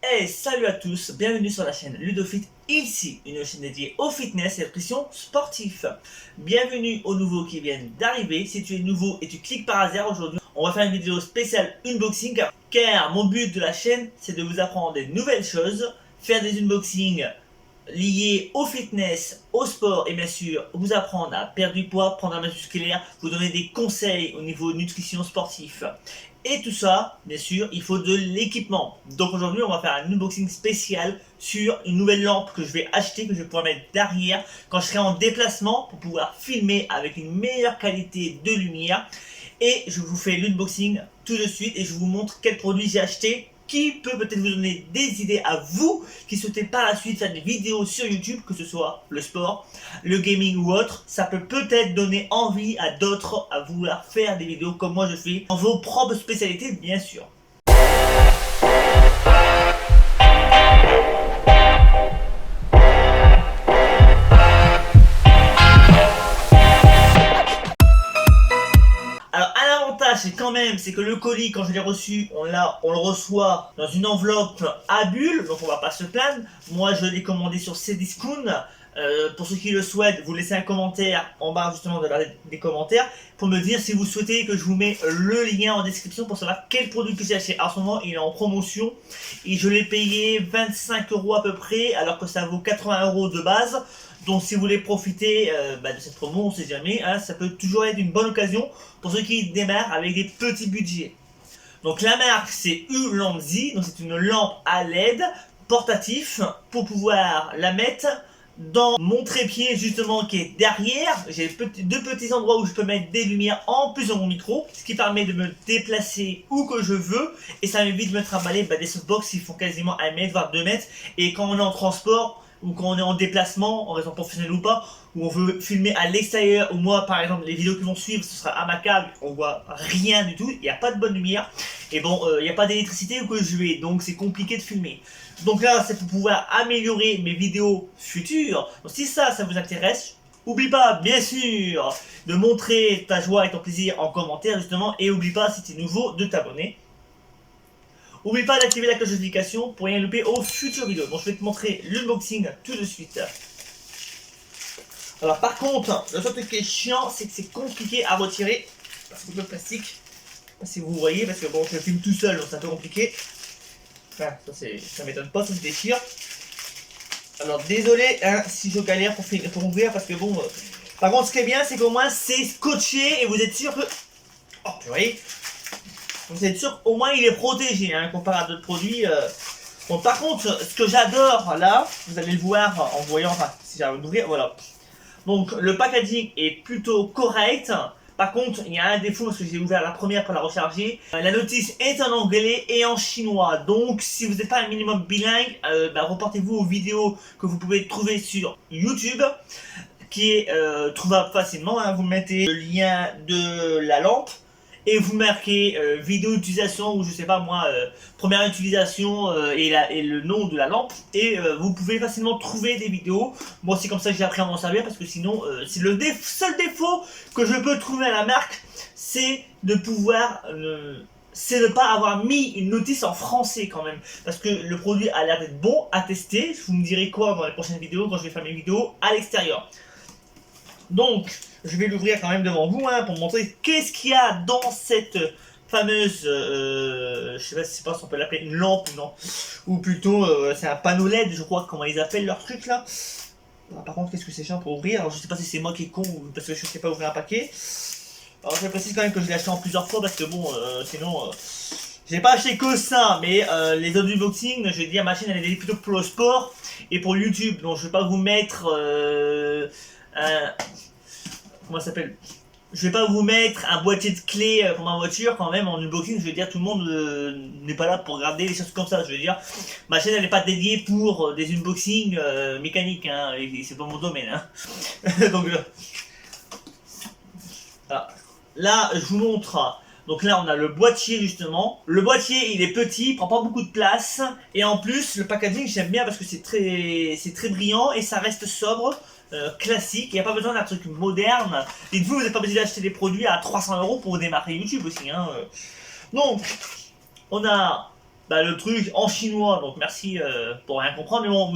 Hey, salut à tous, bienvenue sur la chaîne Ludofit, ici une chaîne dédiée au fitness et à la nutrition sportive. Bienvenue aux nouveaux qui viennent d'arriver. Si tu es nouveau et tu cliques par hasard aujourd'hui, on va faire une vidéo spéciale unboxing car mon but de la chaîne c'est de vous apprendre des nouvelles choses, faire des unboxings liés au fitness, au sport et bien sûr vous apprendre à perdre du poids, prendre un masse musculaire, vous donner des conseils au niveau nutrition sportif. Et tout ça, bien sûr, il faut de l'équipement. Donc aujourd'hui, on va faire un unboxing spécial sur une nouvelle lampe que je vais acheter, que je vais pouvoir mettre derrière quand je serai en déplacement pour pouvoir filmer avec une meilleure qualité de lumière. Et je vous fais l'unboxing tout de suite et je vous montre quel produit j'ai acheté qui peut peut-être vous donner des idées à vous qui souhaitez par la suite faire des vidéos sur YouTube, que ce soit le sport, le gaming ou autre. Ça peut peut-être donner envie à d'autres à vouloir faire des vidéos comme moi je fais, dans vos propres spécialités bien sûr. Alors un avantage c'est quand même c'est que le colis quand je l'ai reçu on le reçoit dans une enveloppe à bulles, donc on va pas se plaindre. Moi je l'ai commandé sur Cdiscount. Pour ceux qui le souhaitent, vous laissez un commentaire en bas justement de des commentaires pour me dire si vous souhaitez que je vous mets le lien en description pour savoir quel produit que j'ai acheté. En ce moment il est en promotion et je l'ai payé 25 € à peu près alors que ça vaut 80 € de base. Donc si vous voulez profiter de cette promo, on sait jamais, hein, ça peut toujours être une bonne occasion pour ceux qui démarrent avec des petits budgets. Donc la marque c'est Ulanzi, donc c'est une lampe à LED portatif pour pouvoir la mettre dans mon trépied justement qui est derrière. J'ai deux petits endroits où je peux mettre des lumières en plus de mon micro, ce qui permet de me déplacer où que je veux et ça m'évite de me trimballer des softbox qui font quasiment 1 mètre voire 2 mètres et quand on est en transport ou quand on est en déplacement, en raison professionnelle ou pas, où on veut filmer à l'extérieur, ou moi par exemple les vidéos qui vont suivre, ce sera immaculable, on voit rien du tout, il n'y a pas de bonne lumière, et bon, il n'y a pas d'électricité où que je vais, donc c'est compliqué de filmer. Donc là, c'est pour pouvoir améliorer mes vidéos futures, donc si ça vous intéresse, oublie pas, bien sûr, de montrer ta joie et ton plaisir en commentaire justement, et oublie pas, si tu es nouveau, de t'abonner. N'oublie pas d'activer la cloche de notification pour rien louper aux futures vidéos. Donc je vais te montrer l'unboxing tout de suite. Alors par contre, le seul truc qui est chiant, c'est que c'est compliqué à retirer. Parce que le plastique, je sais pas si vous voyez, parce que bon, je le filme tout seul, donc c'est un peu compliqué. Enfin, ça m'étonne pas, ça se déchire. Alors désolé hein, si je galère pour ouvrir, parce que bon... Par contre, ce qui est bien, c'est qu'au moins c'est scotché et vous êtes sûr que... Oh, vous voyez, vous êtes sûr qu'au moins il est protégé hein, comparé à d'autres produits. Bon, par contre, ce que j'adore là, vous allez le voir en voyant, enfin, si j'arrive à l'ouvrir, voilà. Donc, le packaging est plutôt correct. Par contre, il y a un défaut parce que j'ai ouvert la première pour la recharger. La notice est en anglais et en chinois. Donc, si vous n'êtes pas un minimum bilingue, reportez-vous aux vidéos que vous pouvez trouver sur YouTube, qui est trouvable facilement. Hein. Vous mettez le lien de la lampe. Et vous marquez vidéo d'utilisation ou je sais pas moi, première utilisation et le nom de la lampe. Et vous pouvez facilement trouver des vidéos. Moi c'est comme ça que j'ai appris à m'en servir parce que sinon, c'est le seul défaut que je peux trouver à la marque, c'est de pouvoir... c'est de ne pas avoir mis une notice en français quand même. Parce que le produit a l'air d'être bon à tester. Vous me direz quoi dans les prochaines vidéos quand je vais faire mes vidéos à l'extérieur. Donc, je vais l'ouvrir quand même devant vous hein, pour montrer qu'est-ce qu'il y a dans cette fameuse, je sais pas si on peut l'appeler une lampe non, ou plutôt c'est un panneau LED, je crois comment ils appellent leur truc là. Alors, par contre, qu'est-ce que c'est chiant pour ouvrir? Alors, je sais pas si c'est moi qui est con ou parce que je sais pas ouvrir un paquet. Alors, je précise quand même que je l'ai acheté en plusieurs fois parce que bon, sinon. J'ai pas acheté que ça, mais les autres unboxings, je vais dire, ma chaîne elle est plutôt pour le sport et pour YouTube, donc je vais pas vous mettre comment ça s'appelle? Je vais pas vous mettre un boîtier de clés pour ma voiture quand même en unboxing. Je veux dire, tout le monde n'est pas là pour regarder les choses comme ça. Je veux dire, ma chaîne elle n'est pas dédiée pour des unboxings mécaniques, hein, et c'est pas mon domaine. Hein. Donc alors, là, je vous montre. Donc là, on a le boîtier justement. Le boîtier, il est petit, il prend pas beaucoup de place. Et en plus, le packaging, j'aime bien parce que c'est très brillant et ça reste sobre. Classique, il n'y a pas besoin d'un truc moderne. Dites-vous, vous n'êtes pas obligé d'acheter des produits à 300 € pour démarrer YouTube aussi. Hein. Donc, on a le truc en chinois, donc merci pour rien comprendre. Mais bon,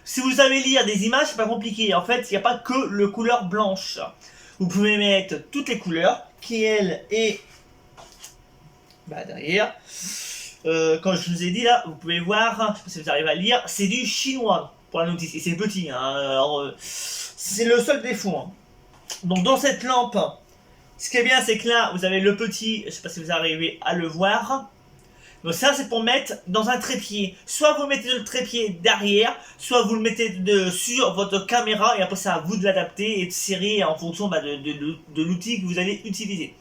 si vous savez lire des images, c'est pas compliqué. En fait, il n'y a pas que le couleur blanche. Vous pouvez mettre toutes les couleurs qui, elles, est derrière. Quand je vous ai dit là, vous pouvez voir, je sais pas si vous arrivez à lire, c'est du chinois pour la notice. Et c'est petit, hein. Alors, c'est le seul défaut. Hein. Donc dans cette lampe, ce qui est bien, c'est que là, vous avez le petit, je sais pas si vous arrivez à le voir. Donc ça, c'est pour mettre dans un trépied. Soit vous mettez le trépied derrière, soit vous le mettez sur votre caméra, et après c'est à vous de l'adapter et de serrer en fonction de l'outil que vous allez utiliser.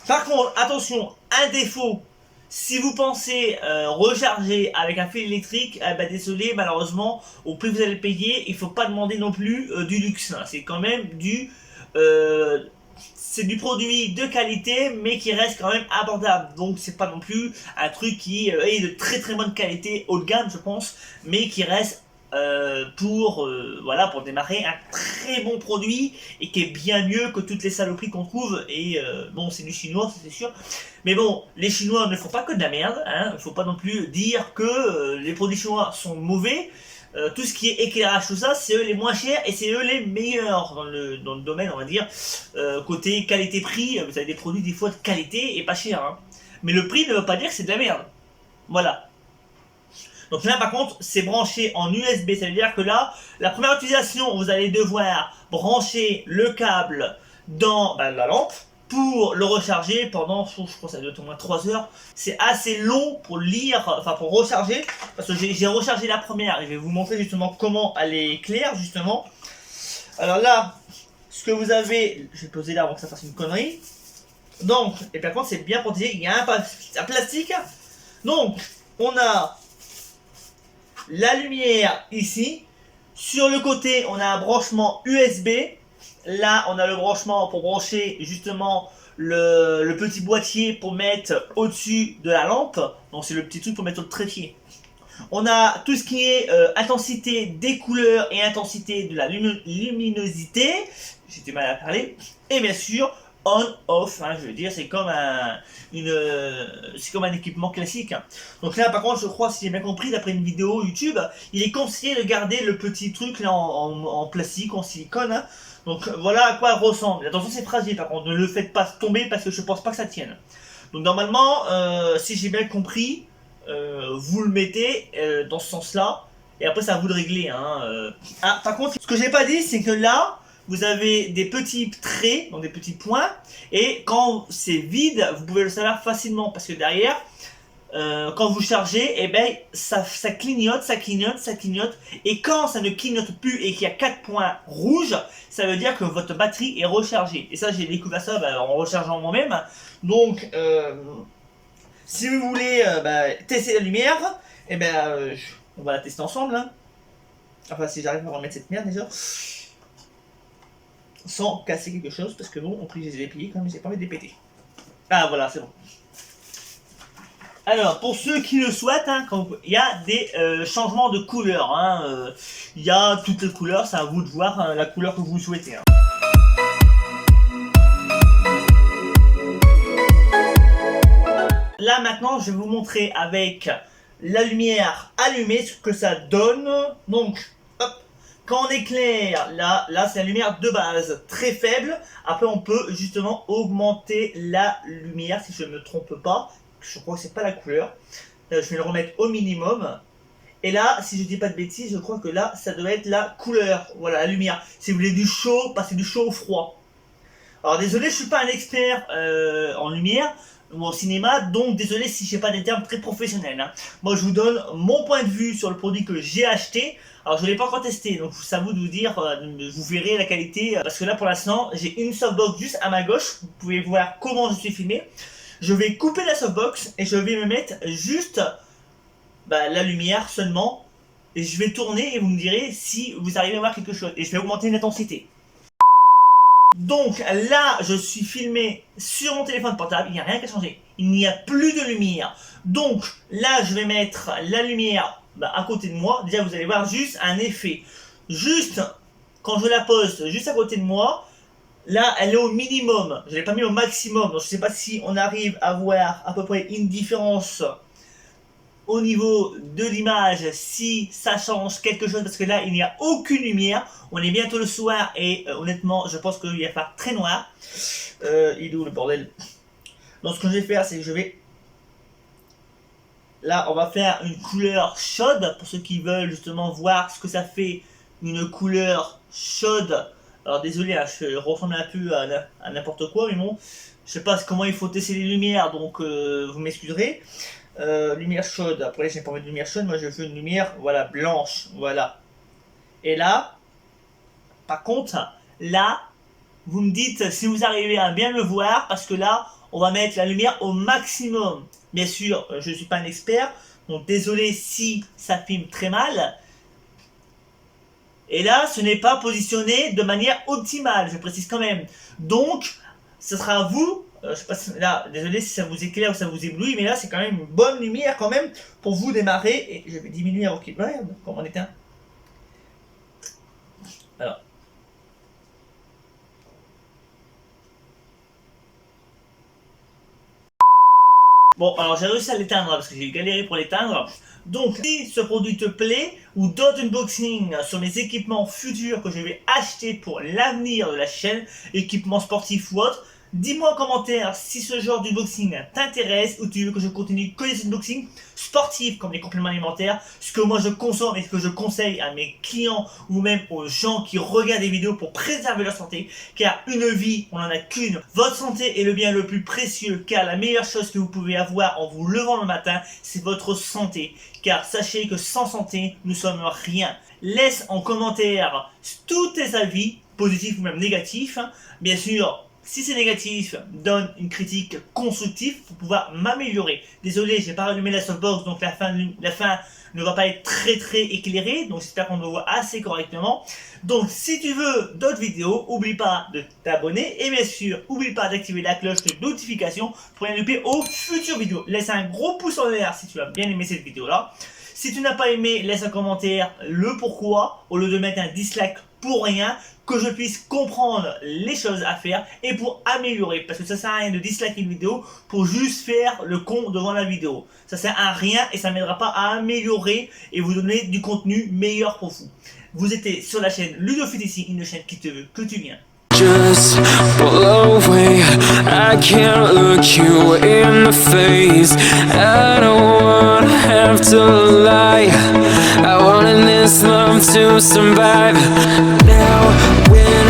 Par contre, attention, un défaut, si vous pensez recharger avec un fil électrique, désolé, malheureusement, au prix que vous allez payer, il ne faut pas demander non plus du luxe. Hein. C'est quand même c'est du produit de qualité, mais qui reste quand même abordable. Donc c'est pas non plus un truc qui est de très très bonne qualité, haut de gamme je pense, mais qui reste pour démarrer un très bon produit et qui est bien mieux que toutes les saloperies qu'on trouve. Et bon, c'est du chinois, c'est sûr. Mais bon, les Chinois ne font pas que de la merde. Hein. Il ne faut pas non plus dire que les produits chinois sont mauvais. Tout ce qui est éclairage, tout ça, c'est eux les moins chers et c'est eux les meilleurs dans le domaine, on va dire. Côté qualité-prix, vous avez des produits des fois de qualité et pas chers. Hein. Mais le prix ne veut pas dire que c'est de la merde. Voilà. Donc là par contre c'est branché en USB, ça veut dire que là, la première utilisation, vous allez devoir brancher le câble dans la lampe pour le recharger pendant, je crois que ça doit être au moins 3 heures. C'est assez long pour lire, enfin pour recharger, parce que j'ai rechargé la première et je vais vous montrer justement comment elle est claire justement. Alors là, ce que vous avez, je vais poser là avant que ça fasse une connerie. Donc, et par contre c'est bien protégé, il y a un plastique. Donc, on a la lumière ici. Sur le côté, on a un branchement USB. Là, on a le branchement pour brancher justement le petit boîtier pour mettre au-dessus de la lampe. Donc, c'est le petit truc pour mettre au trépied. On a tout ce qui est intensité des couleurs et intensité de la luminosité. J'ai du mal à parler. Et bien sûr, on-off, hein, je veux dire, c'est comme un équipement classique. Donc là, par contre, je crois, si j'ai bien compris, d'après une vidéo YouTube, il est conseillé de garder le petit truc là en plastique, en silicone. Hein. Donc voilà à quoi elle ressemble. Attention, c'est fragile, par contre, ne le faites pas tomber parce que je pense pas que ça tienne. Donc normalement, si j'ai bien compris, vous le mettez dans ce sens-là, et après, c'est à vous de régler. Hein. Ah, par contre, ce que j'ai pas dit, c'est que là, vous avez des petits traits, donc des petits points, et quand c'est vide, vous pouvez le savoir facilement, parce que derrière, quand vous chargez, eh ben, ça clignote, ça clignote, ça clignote, et quand ça ne clignote plus et qu'il y a 4 points rouges, ça veut dire que votre batterie est rechargée. Et ça, j'ai découvert ça en rechargeant moi-même. Donc, si vous voulez tester la lumière, eh ben, on va la tester ensemble. Hein. Enfin, si j'arrive à remettre cette merde déjà. Sans casser quelque chose, parce que bon, en plus je les ai pliés quand même, j'ai pas envie de les péter. Ah voilà, c'est bon. Alors, pour ceux qui le souhaitent, hein, il y a des changements de couleur. Hein, il y a toutes les couleurs, c'est à vous de voir hein, la couleur que vous souhaitez. Hein. Là maintenant, je vais vous montrer avec la lumière allumée ce que ça donne. Donc, quand on éclaire, là c'est la lumière de base, très faible. Après on peut justement augmenter la lumière, si je ne me trompe pas. Je crois que c'est pas la couleur. Je vais le remettre au minimum. Et là, si je dis pas de bêtises, je crois que là, ça doit être la couleur. Voilà, la lumière. Si vous voulez du chaud, passez du chaud au froid. Alors désolé, je suis pas un expert en lumière ou en cinéma, donc désolé si j'ai pas des termes très professionnels. Hein. Moi je vous donne mon point de vue sur le produit que j'ai acheté. Alors je ne l'ai pas encore testé, donc c'est à vous de vous dire, vous verrez la qualité, parce que là pour l'instant j'ai une softbox juste à ma gauche, vous pouvez voir comment je suis filmé. Je vais couper la softbox et je vais me mettre juste la lumière seulement, et je vais tourner et vous me direz si vous arrivez à voir quelque chose, et je vais augmenter l'intensité. Donc là, je suis filmé sur mon téléphone portable, il n'y a rien qui a changé. Il n'y a plus de lumière. Donc là, je vais mettre la lumière à côté de moi. Déjà, vous allez voir juste un effet. Juste, quand je la pose juste à côté de moi, là, elle est au minimum. Je ne l'ai pas mis au maximum. Donc je ne sais pas si on arrive à voir à peu près une différence au niveau de l'image si ça change quelque chose, parce que là il n'y a aucune lumière. On est bientôt le soir et honnêtement je pense qu'il va faire très noir. Il est où le bordel? Donc ce que je vais faire, c'est que je vais... Là on va faire une couleur chaude pour ceux qui veulent justement voir ce que ça fait une couleur chaude. Alors désolé, hein, je ressemble un peu à n'importe quoi, mais bon, je sais pas comment il faut tester les lumières, donc vous m'excuserez. Lumière chaude, après j'ai pas envie de lumière chaude, moi je veux une lumière, voilà, blanche, voilà. Et là, par contre, là, vous me dites si vous arrivez à bien me voir, parce que là, on va mettre la lumière au maximum. Bien sûr, je ne suis pas un expert, donc désolé si ça filme très mal. Et là, ce n'est pas positionné de manière optimale, je précise quand même. Donc, ce sera à vous, je sais pas si, là, désolé si ça vous éclaire ou ça vous éblouit, mais là, c'est quand même une bonne lumière quand même pour vous démarrer. Et je vais diminuer à OK. Regarde, comment on éteint. Alors. Bon, alors j'ai réussi à l'éteindre parce que j'ai galéré pour l'éteindre. Donc, si ce produit te plaît ou d'autres unboxings sur mes équipements futurs que je vais acheter pour l'avenir de la chaîne, équipements sportifs ou autres, dis-moi en commentaire si ce genre d'unboxing t'intéresse ou tu veux que je continue que des unboxings sportifs comme les compléments alimentaires, ce que moi je consomme et ce que je conseille à mes clients ou même aux gens qui regardent des vidéos pour préserver leur santé, car une vie, on n'en a qu'une. Votre santé est le bien le plus précieux, car la meilleure chose que vous pouvez avoir en vous levant le matin, c'est votre santé. Car sachez que sans santé, nous sommes rien. Laisse en commentaire tous tes avis, positifs ou même négatifs. Bien sûr, si c'est négatif, donne une critique constructive pour pouvoir m'améliorer. Désolé, j'ai pas rallumé la softbox, donc la fin ne va pas être très éclairée, donc j'espère qu'on me voit assez correctement. Donc si tu veux d'autres vidéos, oublie pas de t'abonner et bien sûr, oublie pas d'activer la cloche de notification pour ne louper aux futures vidéos. Laisse un gros pouce en l'air si tu as bien aimé cette vidéo là. Si tu n'as pas aimé, laisse un commentaire le pourquoi, au lieu de mettre un dislike pour rien, que je puisse comprendre les choses à faire et pour améliorer. Parce que ça sert à rien de disliker une vidéo pour juste faire le con devant la vidéo. Ça sert à rien et ça ne m'aidera pas à améliorer et vous donner du contenu meilleur pour vous. Vous étiez sur la chaîne Ludofit, une chaîne qui te veut que tu viennes. Just blow away, I can't look you in the face. I don't wanna have to lie, I wanted this love to survive. Now when